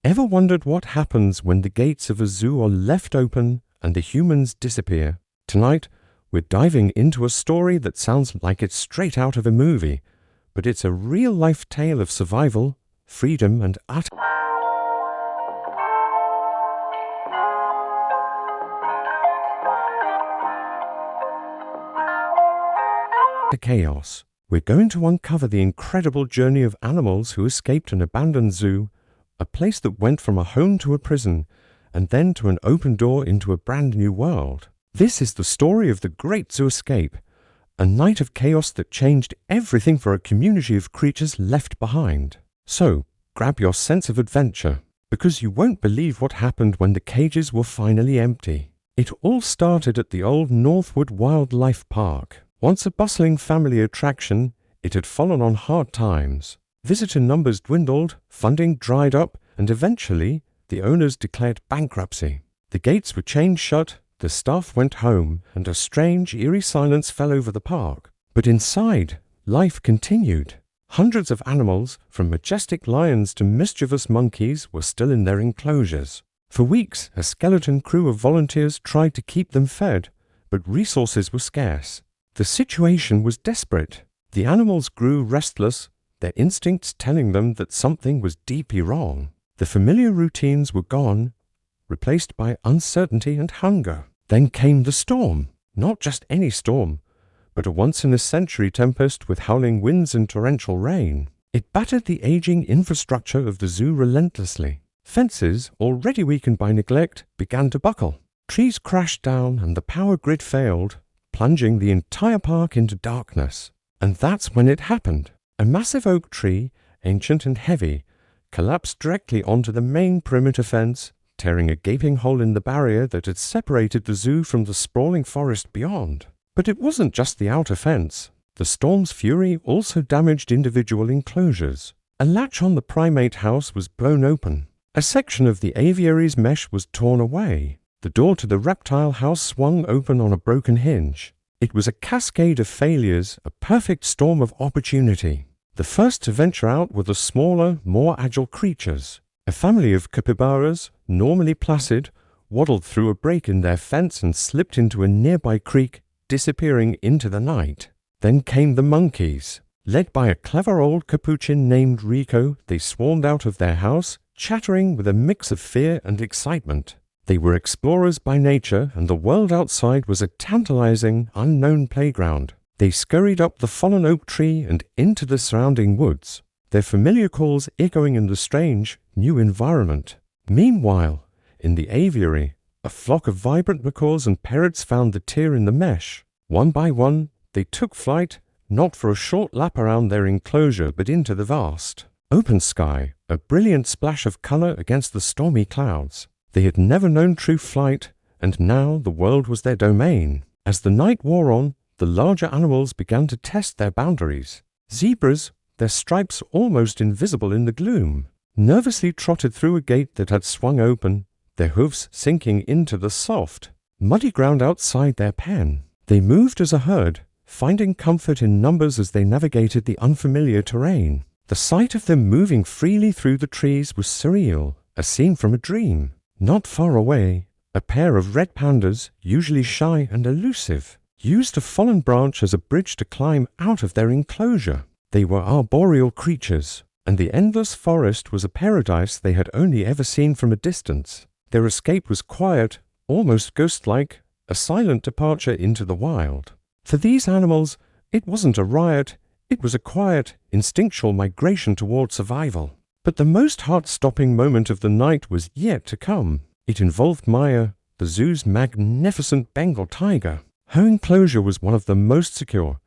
Ever wondered what happens when the gates of a zoo are left open and the humans disappear? Tonight, we're diving into a story that sounds like it's straight out of a movie, but it's a real-life tale of survival, freedom, and utter chaos. We're going to uncover the incredible journey of animals who escaped an abandoned zoo, a place that went from a home to a prison, and then to an open door into a brand new world. This is the story of the Great Zoo Escape, a night of chaos that changed everything for a community of creatures left behind. So, grab your sense of adventure, because you won't believe what happened when the cages were finally empty. It all started at the old Northwood Wildlife Park. Once a bustling family attraction, it had fallen on hard times. Visitor numbers dwindled, funding dried up, and eventually, the owners declared bankruptcy. The gates were chained shut, the staff went home, and a strange, eerie silence fell over the park. But inside, life continued. Hundreds of animals, from majestic lions to mischievous monkeys, were still in their enclosures. For weeks, a skeleton crew of volunteers tried to keep them fed, but resources were scarce. The situation was desperate. The animals grew restless, their instincts telling them that something was deeply wrong. The familiar routines were gone, replaced by uncertainty and hunger. Then came the storm. Not just any storm, but a once-in-a-century tempest with howling winds and torrential rain. It battered the aging infrastructure of the zoo relentlessly. Fences, already weakened by neglect, began to buckle. Trees crashed down and the power grid failed, plunging the entire park into darkness. And that's when it happened. A massive oak tree, ancient and heavy, collapsed directly onto the main perimeter fence, tearing a gaping hole in the barrier that had separated the zoo from the sprawling forest beyond. But it wasn't just the outer fence. The storm's fury also damaged individual enclosures. A latch on the primate house was blown open. A section of the aviary's mesh was torn away. The door to the reptile house swung open on a broken hinge. It was a cascade of failures, a perfect storm of opportunity. The first to venture out were the smaller, more agile creatures. A family of capybaras, normally placid, waddled through a break in their fence and slipped into a nearby creek, disappearing into the night. Then came the monkeys. Led by a clever old capuchin named Rico, they swarmed out of their house, chattering with a mix of fear and excitement. They were explorers by nature, and the world outside was a tantalizing, unknown playground. They scurried up the fallen oak tree and into the surrounding woods, their familiar calls echoing in the strange, new environment. Meanwhile, in the aviary, a flock of vibrant macaws and parrots found the tear in the mesh. One by one, they took flight, not for a short lap around their enclosure, but into the vast open sky, a brilliant splash of color against the stormy clouds. They had never known true flight, and now the world was their domain. As the night wore on, the larger animals began to test their boundaries. Zebras, their stripes almost invisible in the gloom, nervously trotted through a gate that had swung open, their hooves sinking into the soft, muddy ground outside their pen. They moved as a herd, finding comfort in numbers as they navigated the unfamiliar terrain. The sight of them moving freely through the trees was surreal, a scene from a dream. Not far away, a pair of red pandas, usually shy and elusive, used a fallen branch as a bridge to climb out of their enclosure. They were arboreal creatures, and the endless forest was a paradise they had only ever seen from a distance. Their escape was quiet, almost ghost-like, a silent departure into the wild. For these animals, it wasn't a riot, it was a quiet, instinctual migration toward survival. But the most heart-stopping moment of the night was yet to come. It involved Maya, the zoo's magnificent Bengal tiger. Her enclosure was one of the most secure,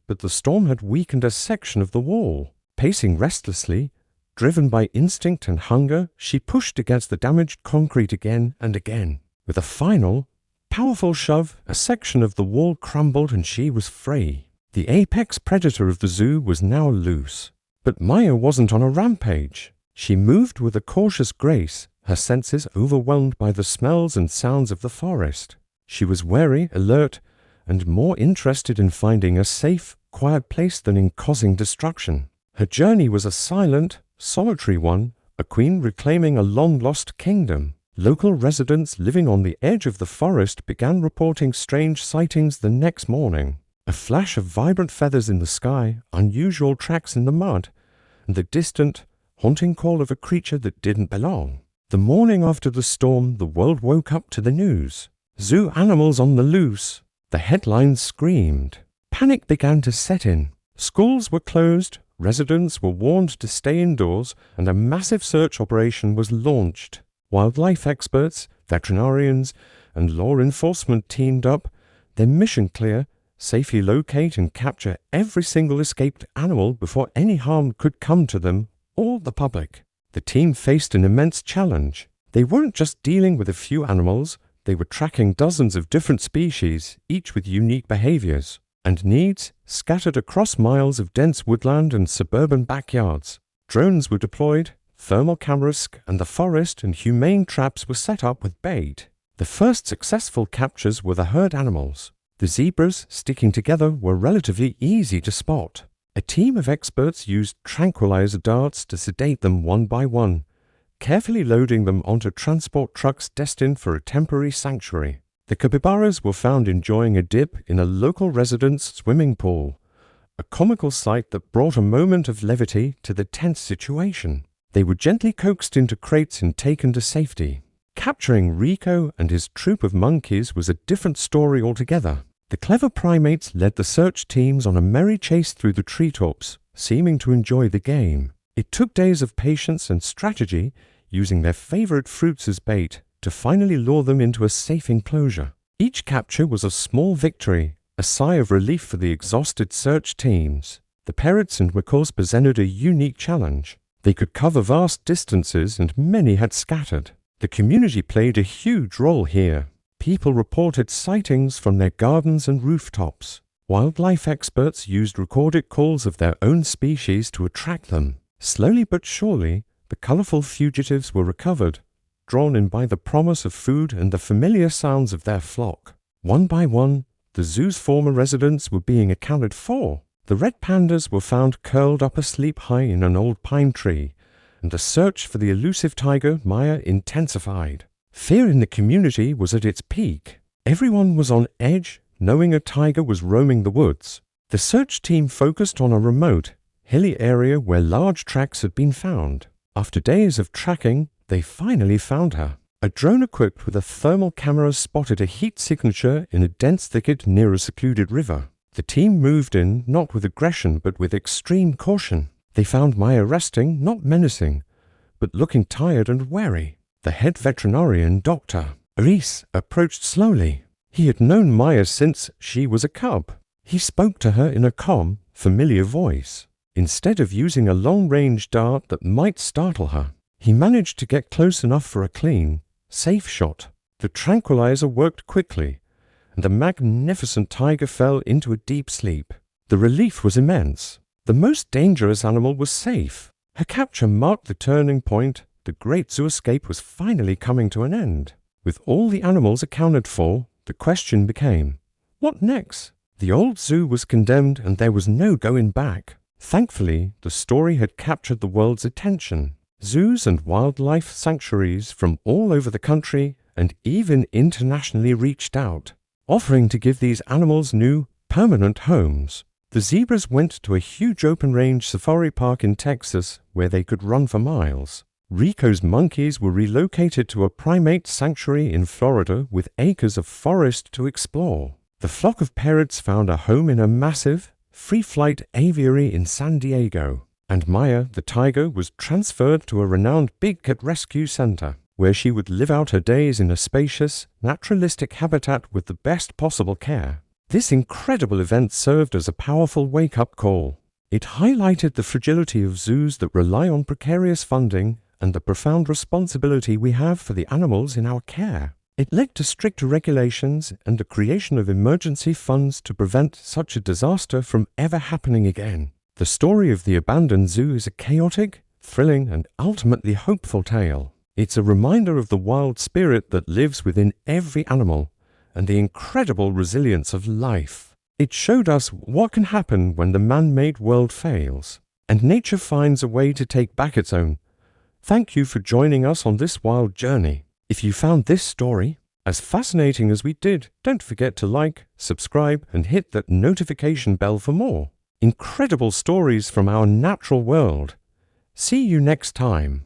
but the storm had weakened a section of the wall. Pacing restlessly, driven by instinct and hunger, she pushed against the damaged concrete again and again. With a final, powerful shove, a section of the wall crumbled and she was free. The apex predator of the zoo was now loose. But Maya wasn't on a rampage. She moved with a cautious grace, her senses overwhelmed by the smells and sounds of the forest. She was wary, alert, and more interested in finding a safe, quiet place than in causing destruction. Her journey was a silent, solitary one, a queen reclaiming a long-lost kingdom. Local residents living on the edge of the forest began reporting strange sightings the next morning. A flash of vibrant feathers in the sky, unusual tracks in the mud, and the distant, haunting call of a creature that didn't belong. The morning after the storm, the world woke up to the news. Zoo animals on the loose. The headlines screamed. Panic began to set in. Schools were closed, residents were warned to stay indoors, and a massive search operation was launched. Wildlife experts, veterinarians, and law enforcement teamed up, their mission clear: safely locate and capture every single escaped animal before any harm could come to them or the public. The team faced an immense challenge. They weren't just dealing with a few animals, they were tracking dozens of different species, each with unique behaviors and needs scattered across miles of dense woodland and suburban backyards. Drones were deployed, thermal cameras scanned the forest, and humane traps were set up with bait. The first successful captures were the herd animals. The zebras, sticking together, were relatively easy to spot. A team of experts used tranquilizer darts to sedate them one by one, carefully loading them onto transport trucks destined for a temporary sanctuary. The capybaras were found enjoying a dip in a local resident's swimming pool, a comical sight that brought a moment of levity to the tense situation. They were gently coaxed into crates and taken to safety. Capturing Rico and his troop of monkeys was a different story altogether. The clever primates led the search teams on a merry chase through the treetops, seeming to enjoy the game. It took days of patience and strategy, using their favorite fruits as bait, to finally lure them into a safe enclosure. Each capture was a small victory, a sigh of relief for the exhausted search teams. The parrots and wackos presented a unique challenge. They could cover vast distances, and many had scattered. The community played a huge role here. People reported sightings from their gardens and rooftops. Wildlife experts used recorded calls of their own species to attract them. Slowly but surely, the colorful fugitives were recovered, drawn in by the promise of food and the familiar sounds of their flock. One by one, the zoo's former residents were being accounted for. The red pandas were found curled up asleep high in an old pine tree, and the search for the elusive tiger Maya intensified. Fear in the community was at its peak. Everyone was on edge, knowing a tiger was roaming the woods. The search team focused on a remote, hilly area where large tracks had been found. After days of tracking, they finally found her. A drone equipped with a thermal camera spotted a heat signature in a dense thicket near a secluded river. The team moved in, not with aggression, but with extreme caution. They found Maya resting, not menacing, but looking tired and wary. The head veterinarian, Dr. Reese, approached slowly. He had known Maya since she was a cub. He spoke to her in a calm, familiar voice. Instead of using a long-range dart that might startle her, he managed to get close enough for a clean, safe shot. The tranquilizer worked quickly, and the magnificent tiger fell into a deep sleep. The relief was immense. The most dangerous animal was safe. Her capture marked the turning point. The great zoo escape was finally coming to an end. With all the animals accounted for, the question became, what next? The old zoo was condemned, and there was no going back. Thankfully, the story had captured the world's attention. Zoos and wildlife sanctuaries from all over the country and even internationally reached out, offering to give these animals new, permanent homes. The zebras went to a huge open-range safari park in Texas where they could run for miles. Rico's monkeys were relocated to a primate sanctuary in Florida with acres of forest to explore. The flock of parrots found a home in a massive, free-flight aviary in San Diego, and Maya, the tiger, was transferred to a renowned big cat rescue center, where she would live out her days in a spacious, naturalistic habitat with the best possible care. This incredible event served as a powerful wake-up call. It highlighted the fragility of zoos that rely on precarious funding and the profound responsibility we have for the animals in our care. It led to stricter regulations and the creation of emergency funds to prevent such a disaster from ever happening again. The story of the abandoned zoo is a chaotic, thrilling, and ultimately hopeful tale. It's a reminder of the wild spirit that lives within every animal and the incredible resilience of life. It showed us what can happen when the man-made world fails, and nature finds a way to take back its own, Thank you for joining us on this wild journey. If you found this story as fascinating as we did, don't forget to like, subscribe, and hit that notification bell for more incredible stories from our natural world. See you next time.